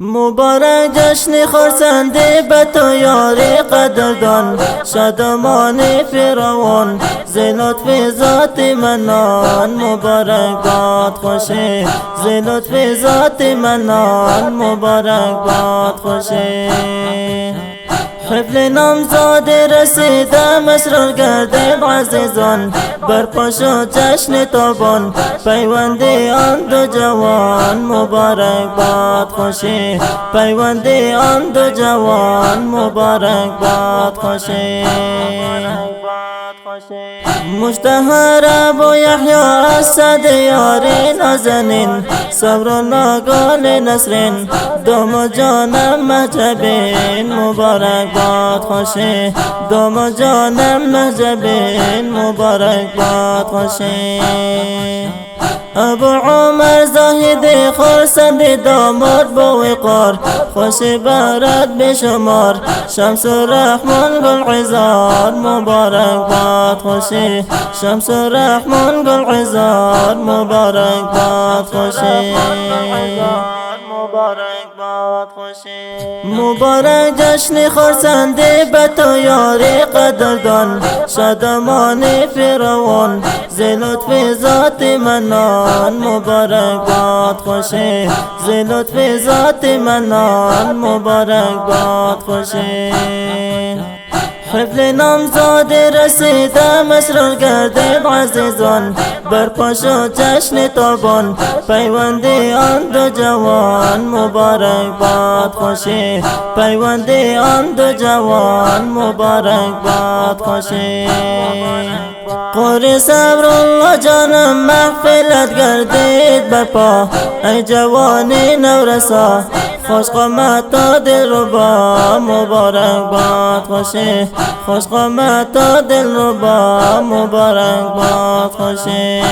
مبارک جشن خرسنده به تو یاری قدردان، شادمانی فراوان ز لطف ذات منان. مبارک باد خوشی ز لطف ذات منان، مبارک باد خوشی. حفل نامزاد رسیده مسرور گردید عزیزان، برپا شد جشن تابان پیوند آن دو جوان. مبارک باد خوشی پیوند آن دو جوان، مبارک باد خوشی. مشتهر ابو یحیی اسد یاری نازنین، صبر و ناگال نسرین دوم جانم مهجبین. مبارک باد خوشی دوم جانم مهجبین، مبارک باد خوشی. ابو عمر زاهد خرسند داماد با وقار، خوش برد بشمار شمس الرحمن گلعذار. مبارک باد خوشی شمس الرحمن گلعذار، مبارک باد خوشی. مبارک باد خوشی. مبارک جشن خرسنده به تو یاری قدردان، شادمانی فراوان ز لطف ذات منان. مبارک باد خوشی ز لطف ذات منان، مبارک باد خوشی. حفل نامزاد رسیده مسرور گردید عزیزان، برپا شد جشن تابان پیوند آن دو جوان. مبارک باد خوشی پیوند آن دو جوان، مبارک باد خوشی. قوری صبر الله جانم محفلت گردید برپا، ای جوانی نورسا خوش قامت و دلربا. مبارک باد خوشی خوش قامت و دلربا، مبارک باد خوشی.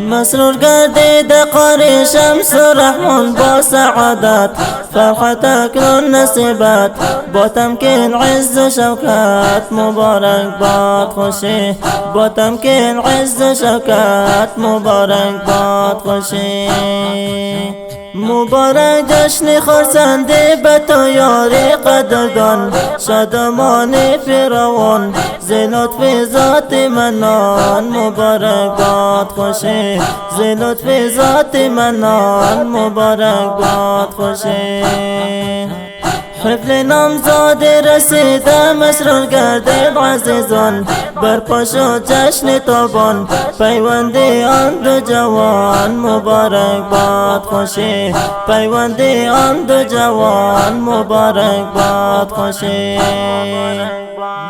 مسرور گردید قاری شمس الرحمن با سعادت، فرحت اکنون نصیبت با تمکین عز و شوکت. مبارک باد خوشی با تمکین عز و شوکت، مبارک باد خوشی. مبارک جشن خرسنده به تو یاری قدردان، شادمانی فراوان ز لطف ذات منان. مبارک باد خوشی ز لطف ذات منان، مبارک باد خوشی. حفل نامزاد رسیده مسرور گردید عزیزان، برپا شد جشن تابان پیوند آن دو جوان. مبارک باد خوشی پیوند آن دو جوان، مبارک باد خوشی.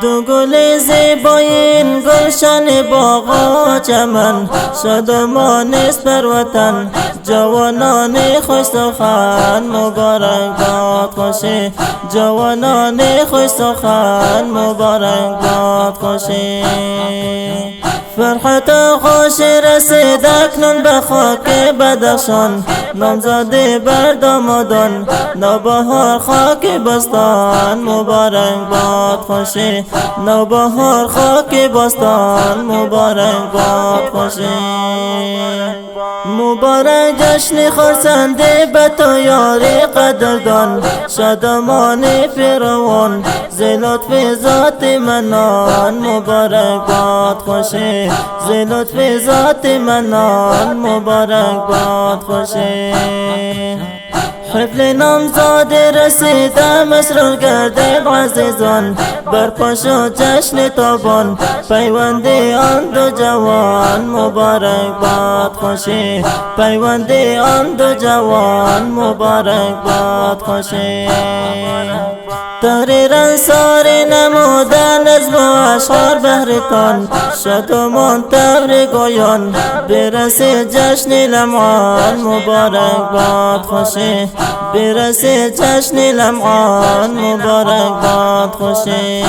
دو گل زیباین گلشن باغ و چمن، شادمان است بر وطن جوانان خوش سخن. مبارک باد خوشی جوانان خوش سخن، مبارک باد خوشی. فرحت و خوشی رسید اکنون به خاک بدخشان، نامزاده بر دامادان نوبهار خاک بستان. مبارک باد خوشی نوبهار خاک بستان، مبارک باد خوشی. مبارک جشن خرسنده به تو یاری قدردان، شادمانی فراوان ز لطف ذات منان. مبارک باد خوشی ز لطف ذات منان، مبارک باد خوشی. حفل نامزاد رسیده مسرور گردید عزیزان، برپا شد جشن تابان پیوند آن دو جوان. مبارک باد خوشی پیوند آن دو جوان، مبارک باد خوشی. تحریر انصار نموده نظم و اشعار بهرتان، شادمان تبریک گویان برسید جشن لمعان. مبارک باد خوشی برسید جشن لمعان، مبارک باد خوشی.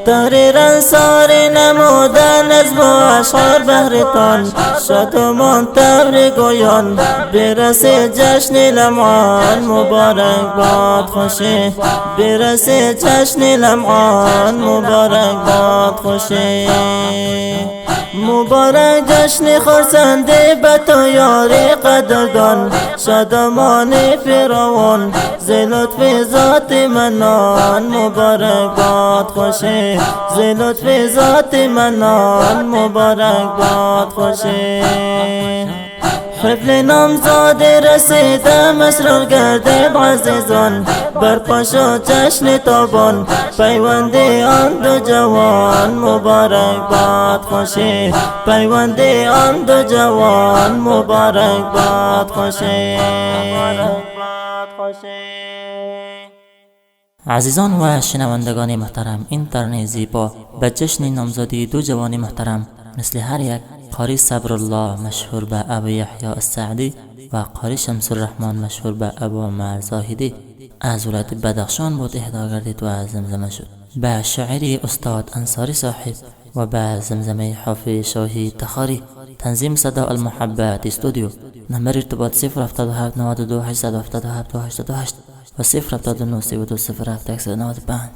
تحریر انصار نموده نظم و اشعار بهرتان، شادمان تبریک گویان برسید جشن لمعان. مبارک باد خوشی برسید جشن لمعان، مبارک باد خوشی. مبارک جشن خرسند به تو یار قدردان، شادمان فراوان ز لطف ذات منان. مبارک باد خوشه ز لطف ذات منان، مبارک باد خوشه. حفل نامزاد رسیده مسرور گردد عزیزان، برپا شد جشن تابان پیوند آن دو جوان. مبارک باد خوشی پیوند آن دو جوان، مبارک باد خوشی. عزیزان و شنوندگان محترم، این ترانه زیبا به جشن نامزدی دو جوان محترم مثل هر یک قاری صبرالله مشهور به ابو یحیی السعدی و قاری شمس الرحمن مشهور به ابو عمر زاهدی از ولایت بدخشان بود اهدا گردید و زمزمه شد به شاعری استاد انصاری صاحب و به زمزمه حافظ شاهی تخاری. تنظیم صدا المحبت استودیو. نمبر ارتباط 077 92 877 288 و 079 32 07 195.